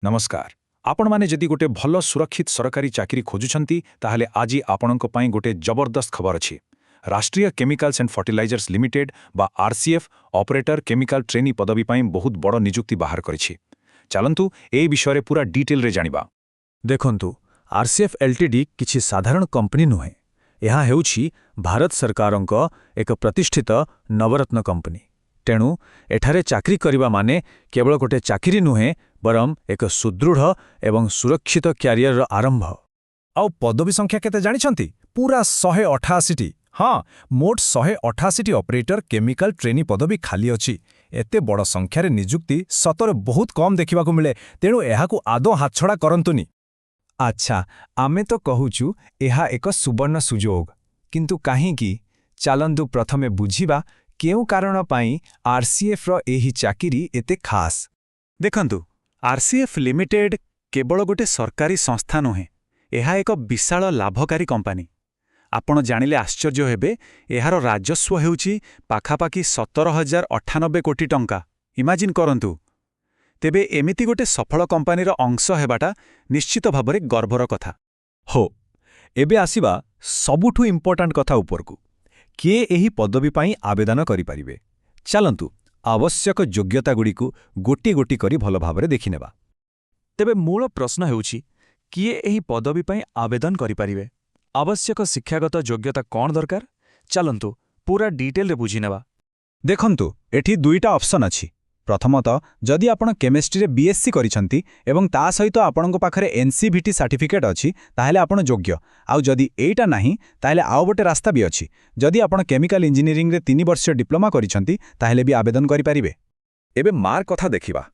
नमस्कार आपण माने जदि गोटे भल सुरक्षित सरकारी चाकरी खोजुछंती ताहले आजी आपणक पई गोटे जबरदस्त खबर अछि। राष्ट्रीय केमिकल्स एंड फर्टिलाइजर्स लिमिटेड बा आरसीएफ ऑपरेटर केमिकल ट्रेनी पदवी पई बहुत बड़ नियुक्ति बाहर करिछि। चलंतु ए विषय रे पूरा डिटेल रे जानिबा। देखंतु आरसीएफ एलटीडी किछि साधारण कंपनी नुहे। यह हेउछि भारत सरकारक एक प्रतिष्ठित नवरत्न कंपनी। तेणु एठारे चाकरी करिबा माने केवल गोटे चाकरी नुहे बरम एक सुदृढ़ एवं सुरक्षित क्यारियर आरंभ। आउ पदवी संख्या केते जानिछंती? पूरा 188टी। हाँ, मोट 188टी ऑपरेटर केमिकल ट्रेनी पदवी खाली अछि। एते बड़ संख्यारे नियुक्ति सतरे बहुत कम देखिबा को मिले, तेणु एहाकु आदो हातछड़ा करंतुनी। अच्छा, आमे तो कहूचु एहा एक सुवर्ण सुजोग, किंतु काहींकी चलंतु प्रथमे बुझिबा केउ कारण पाई आरसीएफ रो एही चाकिरी एते खास। देखंतु आरसीएफ लिमिटेड केवल गोटे सरकारी संस्था नुहे, एहा एक विशाल लाभकारी कंपानी। आपण जानिले आश्चर्य हेबे, एहार राजस्व हेउची पाखापाखी 17,098 कोटी टंका। इमाजिन करंतु। तेबे एमिति गोटे सफल कंपानीर अंश हेबाटा निश्चित भाबरे गर्वर कथा। हो, एबे आसीबा सबुठु इम्पोर्टेंट कथा उपरकु। किए एही पदवी पाई आवेदन करि परिबे? चलंतु आवश्यक योग्यता गुड़िकु गोटी गोटी करी भल भाबरे देखिनेबा। तेबे मूल प्रश्न हेउछि, किए एही पदवी पाई आवेदन करि परिबे? आवश्यक शिक्षागत योग्यता कौन दरकार? चलंतु पूरा डिटेल रे बुझिनेबा। देखंतु एठी दुईटा ऑप्शन अछि। प्रथमतः जदि आपण केमिस्ट्री रे बीएससी करिसंती एवं ता सहित आपणक पाखरे एनसीवीटी सर्टिफिकेट अछि ताहेले आपण योग्य। आउ जदि एटा नाही ताहेले आउ गोटे रास्ता भी अछि। जदि आपण केमिकल इंजीनियरिंग रे 3 वर्ष डिप्लोमा करिसंती ताहेले भी आवेदन करि परिबे। एबे मार्क कथा देखिबा।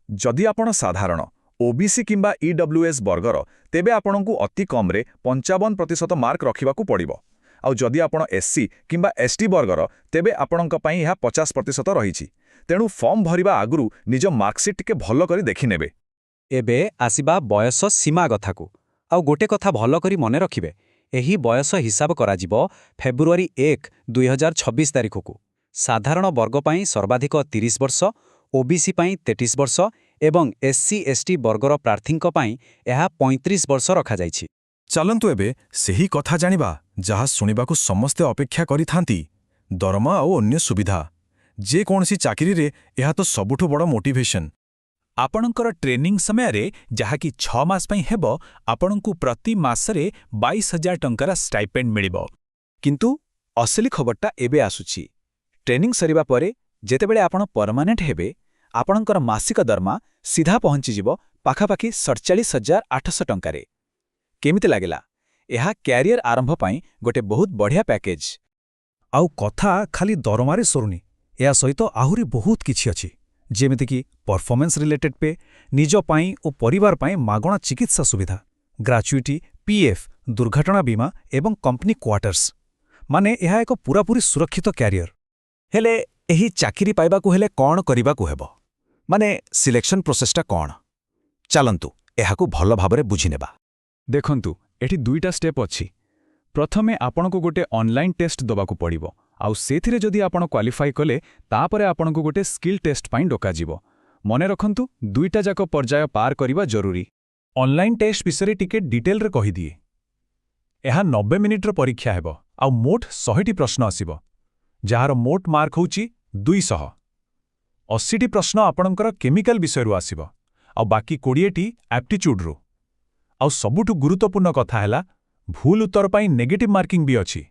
जदि आपण साधारण ओबीसी किंबा ईडब्ल्यूएस वर्गर तेबे आपणकु अति कम रे 55% मार्क रखिबाकू पड़िबो। आउ जदि आपण एससी किंबा एसटी वर्गर तेबे आपणक पई यह 50% रहिछि। तेणु फॉर्म भरिबा आगुरु निज मार्कशीट के भलो करी देखि नेबे। एबे आसीबा बयस सीमा कथाकू। आउ गोटे कथा भलो करी मने रखिबे, एही बयस हिसाब कराजिबो फेब्रुआरी 1, 2026 तारिखकू। साधारण वर्ग पई सर्वाधिक 30 वर्ष, ओबीसी पई 33 वर्ष एवं एससी एसटी वर्गर प्रार्थींक पई एहा 35 वर्ष रखा जाइछि। चलंतु एबे सेही कथा जानिबा जहा सुनिबाकू समस्ते अपेक्षा करिथांती। दरमा आउ अन्य सुविधा। जे कोनसी चाकरी रे एहा तो सबुठु बड़ मोटिवेशन। आपणकर ट्रेनिंग समय रे जहा कि 6 मास पई हेबो, आपणकु प्रति मासरे 22,000 टंकार स्टाइपेंड मिलिबो। किंतु असली खबरटा एबे आसुछि। ट्रेनिंग सरिबा परे जेतेबेले आपण परमानेंट हेबे, आपणकर मासिक दरमा सीधा पहुंची जिवो पाखापाखी 47,800 टंकारे। केमिति लागेला? एहा कैरियर आरंभ पाई गोटे बहुत बढ़िया पैकेज। आउ कथा खाली दरमारे सरुनी, या सहित आहुरी बहुत किछि अछि। जेमिति कि परफॉर्मेंस रिलेटेड पे, निज पाई और परिवार पाई मागणा चिकित्सा सुविधा, ग्रेच्युटी, पीएफ, दुर्घटना बीमा एवं कंपनी क्वार्टर्स। माने यह एक पूरापूरी सुरक्षित कैरियर। हेले एही चाकरी पाइबाकू हेले कौन करिबाकू हेबो? माने सिलेक्शन प्रोसेसटा कौन? चलंतु एहाकू भल भाबरे बुझिनेबा। देखंतु एठी दुईटा स्टेप अछि। प्रथमे आपणको गोटे ऑनलाइन टेस्ट दबाकू पड़िबो। आउ सेथिरे जदि आपण क्वालिफाई कले तापरे आपणको गोटे स्किल टेस्ट पाई डका जिवो। मने रखंतु दुईटा जाक पर्याय पार करिबा जरूरी। ऑनलाइन टेस्ट विषय टिके डिटेल रे कहि दिए। एहा 90 मिनिट परीक्षा हेबो। आउ मोट 100टी प्रश्न आसीबो, जहार मोट मार्क होउची 200। 80टी प्रश्न आपणकर केमिकल विषय रु आसीबो, आउ बाकी 20टी एप्टीट्यूड रु। आउ सबुठु गुरुत्वपूर्ण कथा हैला, भूल उत्तर पाई नेगेटिव मार्किंग भी अछि।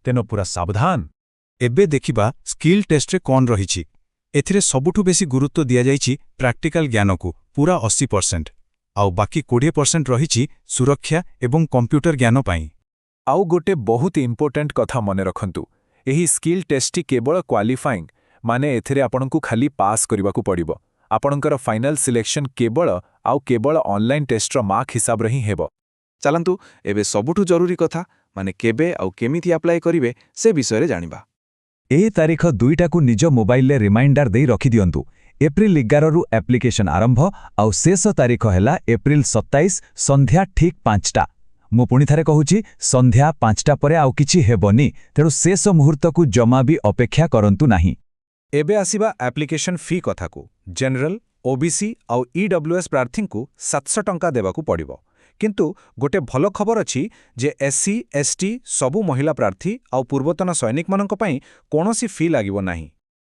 तेनो पूरा सावधान। एबे देखिबा स्किल टेस्ट रे कौन रहिछि। एथिरे सबुठु बेसी गुरुत्व दिया जाइछि प्रैक्टिकल ज्ञानकू पूरा 80%। आउ बाकी 20% रहिछि सुरक्षा एवं कंप्यूटर ज्ञान पाई। आउ गोटे बहुत इंपोर्टेंट कथा मने रखंतु, एही स्किल टेस्टटी केवल क्वालिफाइंग माने एथिरे आपणकू खाली पास करिबाकू पड़िबो। आपणकर फाइनल सिलेक्शन केवल ऑनलाइन टेस्टर मार्क हिसाब रही हेबो। चलंतु एबे सबुठु जरूरी कथा माने केबे आउ केमिति अप्लाई करिवे से विषय रे जानिबा। ए तारीख 2टा को निज मोबाइल रे रिमाइंडर देई रखि दियंतु। एप्रिल 11 रु एप्लिकेशन आरंभ आउ शेष तारीख हैला एप्रिल 27 संध्या ठीक 5टा। मु पुणी थारे कहूची संध्या 5टा परे आउ किछि हेबोनी, तेणु शेष मुहूर्त को जमा भी अपेक्षा करंतु नाही। एबे आसीबा एप्लिकेशन फी कथा को। जनरल, ओबीसी आउ ईडब्ल्यूएस प्रार्थीଙ୍କୁ 700 टंका देबाकू पड़िबो। किंतु गोटे भल खबर अछि जे एससी एसटी सबु महिला प्रार्थी आउ पूर्वतन सैनिकମାନଙ୍କ ପାଇଁ कोनोसी फी लागिबो नाही।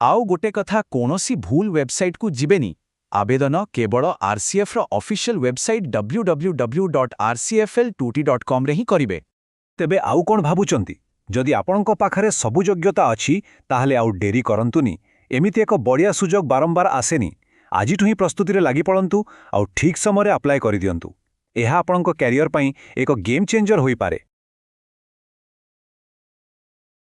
आउ गोटे कथा कोनोसी भूल वेबसाइट को जिबेनी। आवेदन केवल आरसीएफ रो ऑफिशियल वेबसाइट www.rcfl2t.com रे ही करिवे। तेबे आउ कोन भाबुचंती जदि आपणको पाखरे सबु योग्यता अछि ताहले आउ डेरी करंतुनी। एमिति एक बढ़िया सुजोग बारंबार आसेनी। आजिठु ही प्रस्तुति रे लागि पड़ंतु आउ ठीक समय अप्लाई करि दियंतु। एहा आपणको कैरियर पई एक गेम चेंजर होई पारे।